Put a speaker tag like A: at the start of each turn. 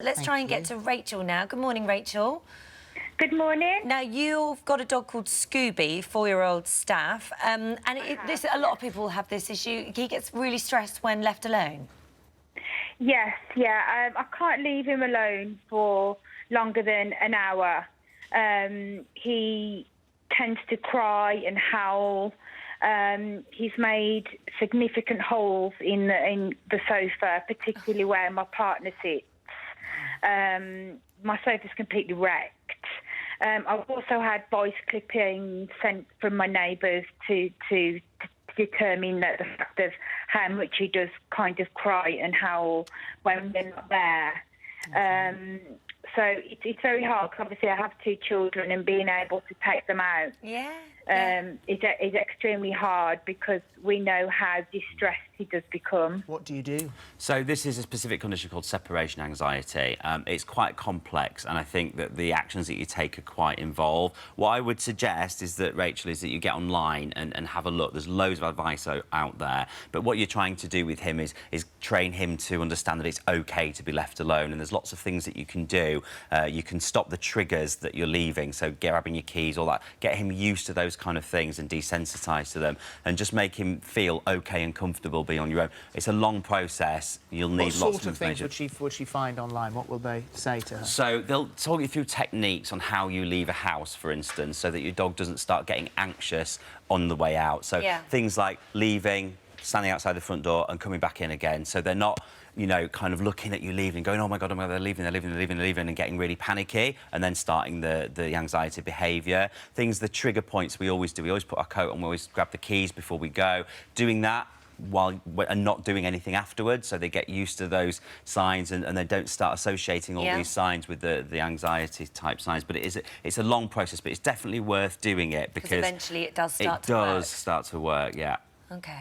A: Let's try and get to Rachel now. Good morning, Rachel.
B: Good morning.
A: Now, you've got a dog called Scooby, 4-year-old Staff, and a lot of people have this issue. He gets really stressed when left alone.
B: Yes, yeah. I can't leave him alone for longer than an hour. He tends to cry and howl. He's made significant holes in the sofa, particularly where my partner sits. My sofa's completely wrecked. I've also had voice clippings sent from my neighbours to determine that the fact of how much he does kind of cry and howl when we're not there. So it's very hard, because obviously I have 2 children, and being able to take them out is extremely hard, because we know how distressed he does become.
C: What do you do?
D: So this is a specific condition called separation anxiety. It's quite complex, and I think that the actions that you take are quite involved. What I would suggest is that, Rachel, is that you get online and have a look. There's loads of advice out there, but what you're trying to do with him is train him to understand that it's OK to be left alone, and there's lots of things that you can do. You can stop the triggers that you're leaving, so grabbing your keys, all that. Get him used to those kind of things and desensitise to them, and just make him feel OK and comfortable being on your own. It's a long process. You'll need lots of information.
C: What sort of things would she find online? What will they say to her?
D: So they'll talk you through techniques on how you leave a house, for instance, so that your dog doesn't start getting anxious on the way out. So things like leaving, standing outside the front door and coming back in again. So they're not, you know, kind of looking at you leaving and going, oh my God, they're leaving, and getting really panicky, and then starting the anxiety behaviour. Things, the trigger points we always do. We always put our coat on, we always grab the keys before we go. Doing that and not doing anything afterwards, so they get used to those signs, and they don't start associating all these signs with the anxiety type signs. But it's a long process, but it's definitely worth doing it, because
A: eventually it does start to work.
D: Yeah.
A: OK.